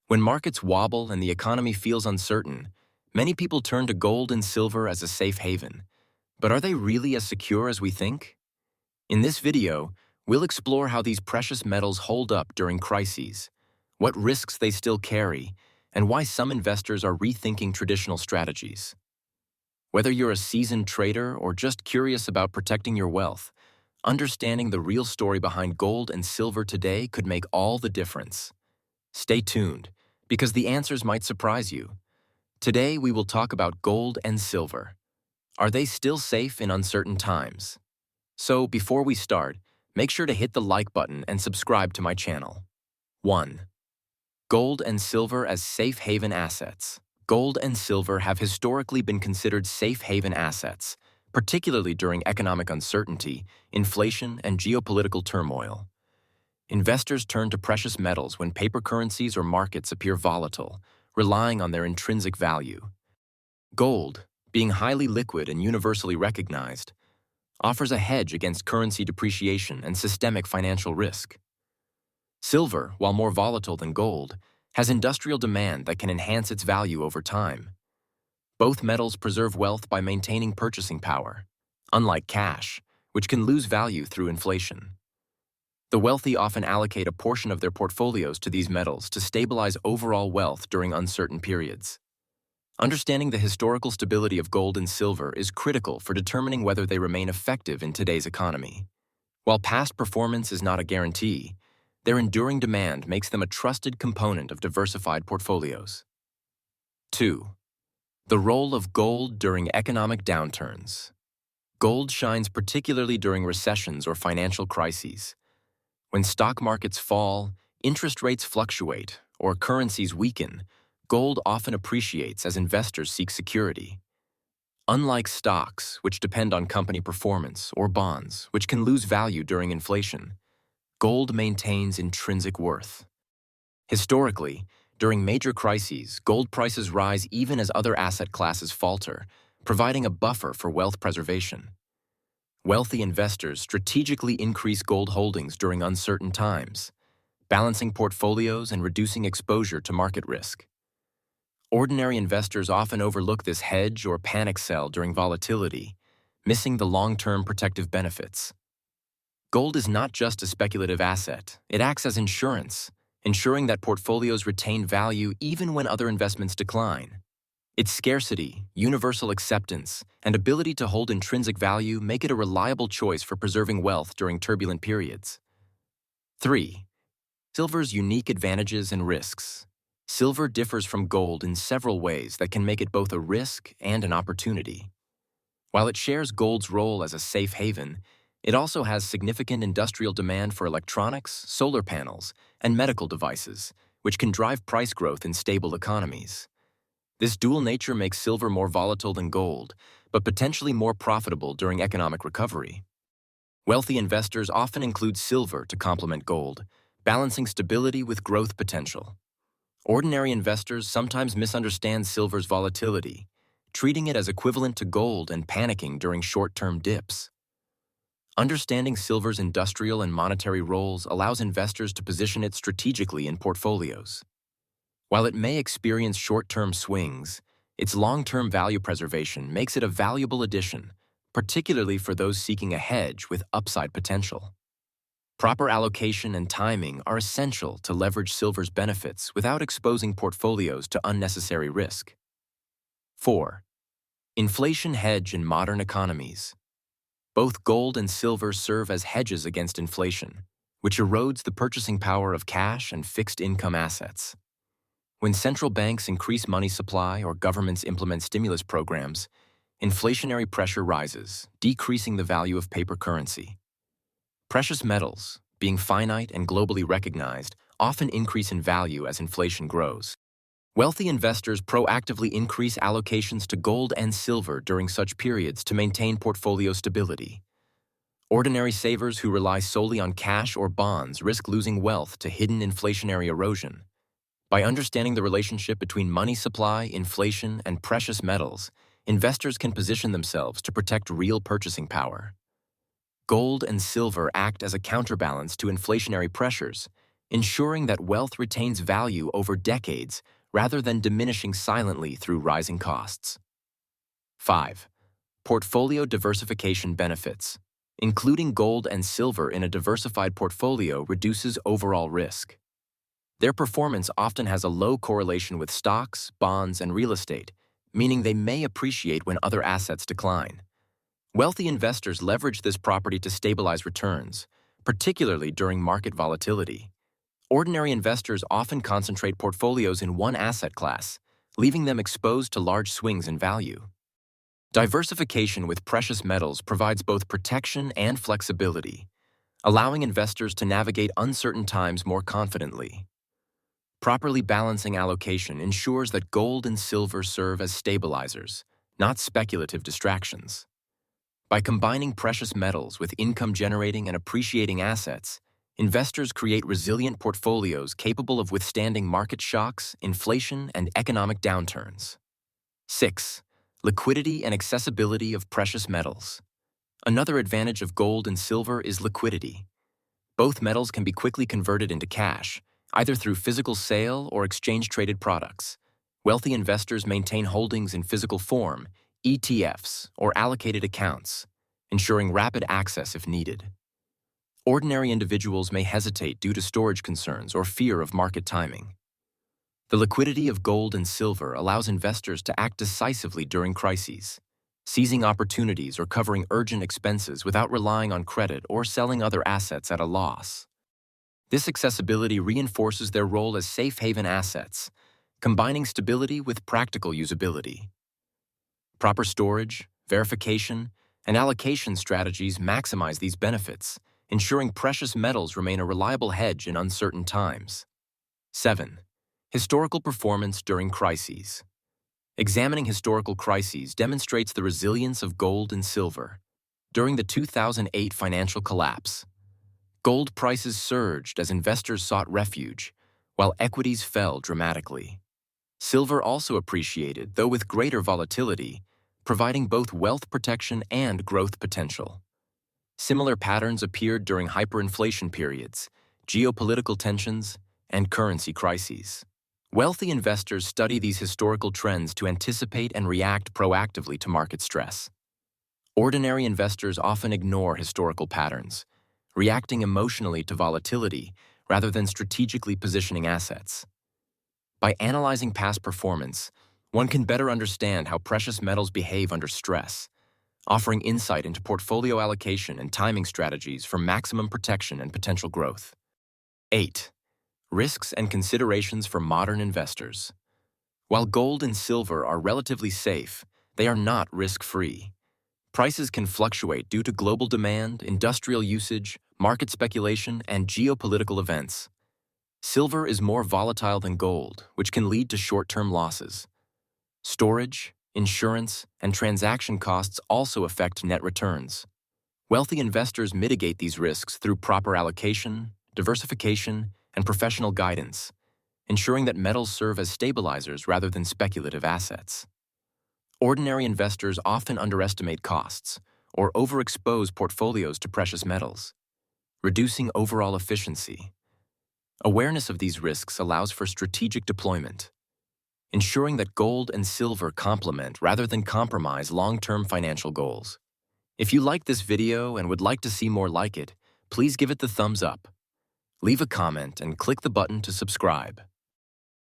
When markets wobble and the economy feels uncertain, many people turn to gold and silver as a safe haven. But are they really as secure as we think? In this video, we'll explore how these precious metals hold up during crises, what risks they still carry, and why some investors are rethinking traditional strategies. Whether you're a seasoned trader or just curious about protecting your wealth, understanding the real story behind gold and silver today could make all the difference. Stay tuned, because the answers might surprise you. Today, we will talk about gold and silver. Are they still safe in uncertain times? So, before we start, make sure to hit the like button and subscribe to my channel. 1. Gold and silver as safe haven assets. Gold and silver have historically been considered safe haven assets, particularly during economic uncertainty, inflation, and geopolitical turmoil. Investors turn to precious metals when paper currencies or markets appear volatile, relying on their intrinsic value. Gold, being highly liquid and universally recognized, offers a hedge against currency depreciation and systemic financial risk. Silver, while more volatile than gold, has industrial demand that can enhance its value over time. Both metals preserve wealth by maintaining purchasing power, unlike cash, which can lose value through inflation. The wealthy often allocate a portion of their portfolios to these metals to stabilize overall wealth during uncertain periods. Understanding the historical stability of gold and silver is critical for determining whether they remain effective in today's economy. While past performance is not a guarantee, their enduring demand makes them a trusted component of diversified portfolios. 2. The role of gold during economic downturns. Gold shines particularly during recessions or financial crises. When stock markets fall, interest rates fluctuate, or currencies weaken, gold often appreciates as investors seek security. Unlike stocks, which depend on company performance, or bonds, which can lose value during inflation, gold maintains intrinsic worth. Historically, during major crises, gold prices rise even as other asset classes falter, providing a buffer for wealth preservation. Wealthy investors strategically increase gold holdings during uncertain times, balancing portfolios and reducing exposure to market risk. Ordinary investors often overlook this hedge or panic sell during volatility, missing the long-term protective benefits. Gold is not just a speculative asset, it acts as insurance, ensuring that portfolios retain value even when other investments decline. Its scarcity, universal acceptance, and ability to hold intrinsic value make it a reliable choice for preserving wealth during turbulent periods. 3. Silver's unique advantages and risks. Silver differs from gold in several ways that can make it both a risk and an opportunity. While it shares gold's role as a safe haven, it also has significant industrial demand for electronics, solar panels, and medical devices, which can drive price growth in stable economies. This dual nature makes silver more volatile than gold, but potentially more profitable during economic recovery. Wealthy investors often include silver to complement gold, balancing stability with growth potential. Ordinary investors sometimes misunderstand silver's volatility, treating it as equivalent to gold and panicking during short-term dips. Understanding silver's industrial and monetary roles allows investors to position it strategically in portfolios. While it may experience short-term swings, its long-term value preservation makes it a valuable addition, particularly for those seeking a hedge with upside potential. Proper allocation and timing are essential to leverage silver's benefits without exposing portfolios to unnecessary risk. 4. Inflation hedge in modern economies. Both gold and silver serve as hedges against inflation, which erodes the purchasing power of cash and fixed-income assets. When central banks increase money supply or governments implement stimulus programs, inflationary pressure rises, decreasing the value of paper currency. Precious metals, being finite and globally recognized, often increase in value as inflation grows. Wealthy investors proactively increase allocations to gold and silver during such periods to maintain portfolio stability. Ordinary savers who rely solely on cash or bonds risk losing wealth to hidden inflationary erosion. By understanding the relationship between money supply, inflation, and precious metals, investors can position themselves to protect real purchasing power. Gold and silver act as a counterbalance to inflationary pressures, ensuring that wealth retains value over decades rather than diminishing silently through rising costs. 5. Portfolio diversification benefits. Including gold and silver in a diversified portfolio reduces overall risk. Their performance often has a low correlation with stocks, bonds, and real estate, meaning they may appreciate when other assets decline. Wealthy investors leverage this property to stabilize returns, particularly during market volatility. Ordinary investors often concentrate portfolios in one asset class, leaving them exposed to large swings in value. Diversification with precious metals provides both protection and flexibility, allowing investors to navigate uncertain times more confidently. Properly balancing allocation ensures that gold and silver serve as stabilizers, not speculative distractions. By combining precious metals with income-generating and appreciating assets, investors create resilient portfolios capable of withstanding market shocks, inflation, and economic downturns. 6. Liquidity and accessibility of precious metals. Another advantage of gold and silver is liquidity. Both metals can be quickly converted into cash, either through physical sale or exchange-traded products. Wealthy investors maintain holdings in physical form, ETFs, or allocated accounts, ensuring rapid access if needed. Ordinary individuals may hesitate due to storage concerns or fear of market timing. The liquidity of gold and silver allows investors to act decisively during crises, seizing opportunities or covering urgent expenses without relying on credit or selling other assets at a loss. This accessibility reinforces their role as safe haven assets, combining stability with practical usability. Proper storage, verification, and allocation strategies maximize these benefits, ensuring precious metals remain a reliable hedge in uncertain times. 7. Historical performance during crises. Examining historical crises demonstrates the resilience of gold and silver. During the 2008 financial collapse, gold prices surged as investors sought refuge, while equities fell dramatically. Silver also appreciated, though with greater volatility, providing both wealth protection and growth potential. Similar patterns appeared during hyperinflation periods, geopolitical tensions, and currency crises. Wealthy investors study these historical trends to anticipate and react proactively to market stress. Ordinary investors often ignore historical patterns, reacting emotionally to volatility rather than strategically positioning assets. By analyzing past performance, one can better understand how precious metals behave under stress, offering insight into portfolio allocation and timing strategies for maximum protection and potential growth. 8. Risks and considerations for modern investors. While gold and silver are relatively safe, they are not risk-free. Prices can fluctuate due to global demand, industrial usage, market speculation, and geopolitical events. Silver is more volatile than gold, which can lead to short-term losses. Storage, insurance, and transaction costs also affect net returns. Wealthy investors mitigate these risks through proper allocation, diversification, and professional guidance, ensuring that metals serve as stabilizers rather than speculative assets. Ordinary investors often underestimate costs or overexpose portfolios to precious metals, reducing overall efficiency. Awareness of these risks allows for strategic deployment, ensuring that gold and silver complement rather than compromise long-term financial goals. If you like this video and would like to see more like it, please give it the thumbs up. Leave a comment and click the button to subscribe.